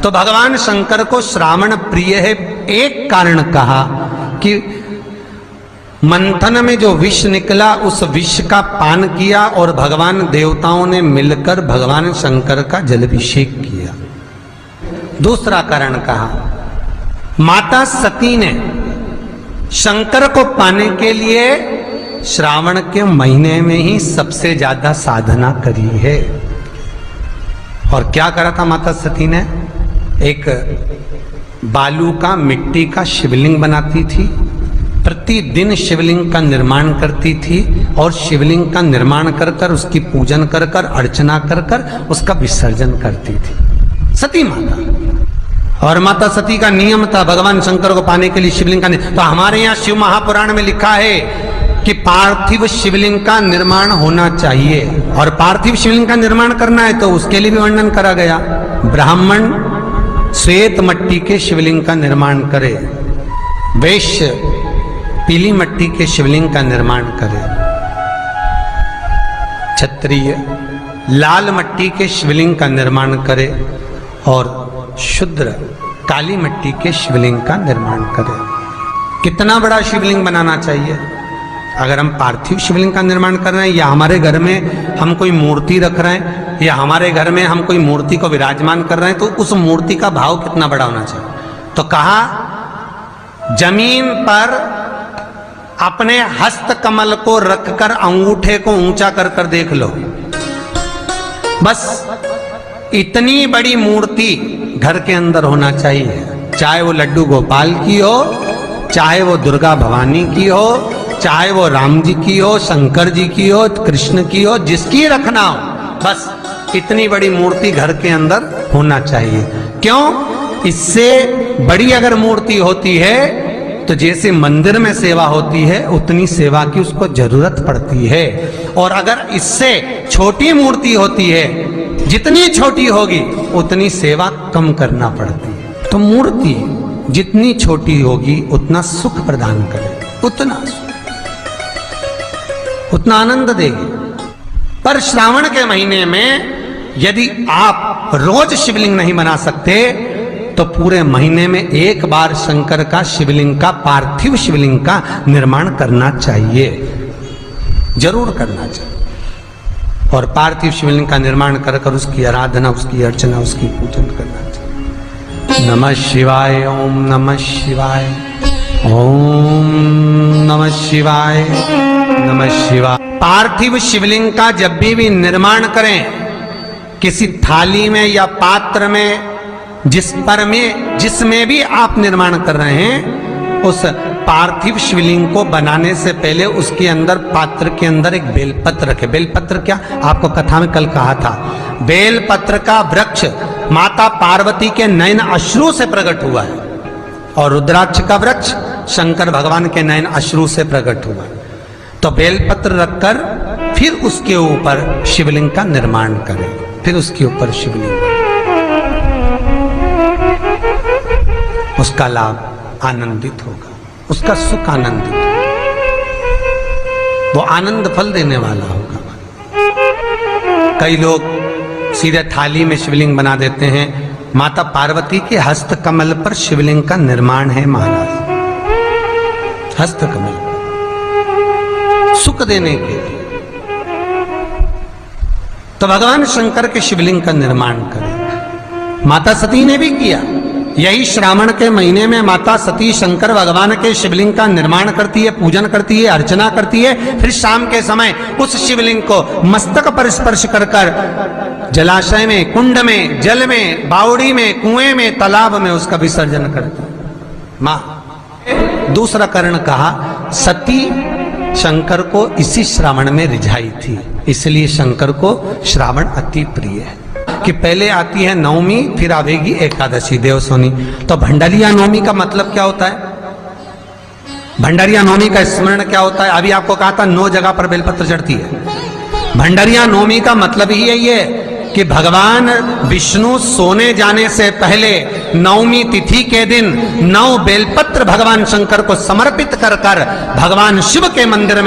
तो भगवान शंकर को श्रावण प्रिय है, एक कारण कहा कि मंथन में जो विष निकला उस विष का पान किया और भगवान देवताओं ने मिलकर भगवान शंकर का जलाभिषेक किया। दूसरा कारण कहा, माता सती ने शंकर को पाने के लिए श्रावण के महीने में ही सबसे ज्यादा साधना करी है। और क्या करा था माता सती ने? एक बालू का, मिट्टी का शिवलिंग बनाती थी, प्रतिदिन शिवलिंग का निर्माण करती थी और शिवलिंग का निर्माण कर कर उसकी पूजन कर कर अर्चना कर कर उसका विसर्जन करती थी सती माता। और माता सती का नियम था भगवान शंकर को पाने के लिए शिवलिंग का तो हमारे यहाँ शिव महापुराण में लिखा है कि पार्थिव शिवलिंग का निर्माण होना चाहिए। और पार्थिव शिवलिंग का निर्माण करना है तो उसके लिए भी वर्णन करा गया। ब्राह्मण श्वेत मट्टी के शिवलिंग का निर्माण करे, वैश्य पीली मट्टी के शिवलिंग का निर्माण करे, क्षत्रिय लाल मट्टी के शिवलिंग का निर्माण करे और शूद्र काली मट्टी के शिवलिंग का निर्माण करे। कितना बड़ा शिवलिंग बनाना चाहिए? अगर हम पार्थिव शिवलिंग का निर्माण कर रहे हैं या हमारे घर में हम कोई मूर्ति रख रहे हैं या हमारे घर में हम कोई मूर्ति को विराजमान कर रहे हैं तो उस मूर्ति का भाव कितना बड़ा होना चाहिए? तो कहा, जमीन पर अपने हस्त कमल को रखकर अंगूठे को ऊंचा कर कर देख लो, बस इतनी बड़ी मूर्ति घर के अंदर होना चाहिए। चाहे वो लड्डू गोपाल की हो, चाहे वो दुर्गा भवानी की हो, चाहे वो राम जी की हो, शंकर जी की हो, कृष्ण की हो, जिसकी रखना हो, बस इतनी बड़ी मूर्ति घर के अंदर होना चाहिए। क्यों? इससे बड़ी अगर मूर्ति होती है तो जैसे मंदिर में सेवा होती है उतनी सेवा की उसको जरूरत पड़ती है। और अगर इससे छोटी मूर्ति होती है, जितनी छोटी होगी उतनी सेवा कम करना पड़ती है। तो मूर्ति जितनी छोटी होगी उतना सुख प्रदान करे, उतना आनंद देगी। पर श्रावण के महीने में यदि आप रोज शिवलिंग नहीं बना सकते तो पूरे महीने में एक बार शंकर का शिवलिंग का, पार्थिव शिवलिंग का निर्माण करना चाहिए, जरूर करना चाहिए। और पार्थिव शिवलिंग का निर्माण कर कर उसकी आराधना, उसकी अर्चना, उसकी पूजन करना चाहिए। नमः शिवाय, ओम नमः शिवाय, ओम नमः शिवाय, नमः शिवाय। पार्थिव शिवलिंग का जब भी निर्माण करें, किसी थाली में या पात्र में, जिसमें भी आप निर्माण कर रहे हैं, उस पार्थिव शिवलिंग को बनाने से पहले उसके अंदर, पात्र के अंदर एक बेलपत्र रखे। बेलपत्र क्या? आपको कथा में कल कहा था, बेलपत्र का वृक्ष माता पार्वती के नयन अश्रु से प्रकट हुआ है और रुद्राक्ष का वृक्ष शंकर भगवान के नयन अश्रु से प्रकट हुआ है। तो बेलपत्र रखकर फिर उसके ऊपर शिवलिंग का निर्माण करें, फिर उसके ऊपर शिवलिंग, उसका लाभ आनंदित होगा, उसका सुख आनंदित होगा, वो आनंद फल देने वाला होगा। कई लोग सीधे थाली में शिवलिंग बना देते हैं। माता पार्वती के हस्त कमल पर शिवलिंग का निर्माण है महाराज, हस्त कमल सुख देने के लिए। तो भगवान शंकर के शिवलिंग का निर्माण करें। माता सती ने भी किया। यही श्रावण के महीने में माता सती शंकर भगवान के शिवलिंग का निर्माण करती है, पूजन करती है, अर्चना करती है। फिर शाम के समय उस शिवलिंग को मस्तक पर स्पर्श कर कर जलाशय में, कुंड में, जल में, बावड़ी में, कुएं में, तालाब में उसका विसर्जन करती है मां। दूसरा कारण कहा, सती शंकर को इसी श्रावण में रिझाई थी, इसलिए शंकर को श्रावण अति प्रिय है। कि पहले आती है नवमी, फिर आवेगी एकादशी, देवसोनी। तो भंडारिया नवमी का मतलब क्या होता है? भंडारिया नवमी का स्मरण क्या होता है? अभी आपको कहा था 9 जगह पर बेलपत्र चढ़ती है। भंडारिया नवमी का मतलब ही यही है कि भगवान विष्णु सोने जाने से पहले नवमी तिथि के दिन 9 बेलपत्र भगवान शंकर को समर्पित कर कर भगवान शिव के मंदिर में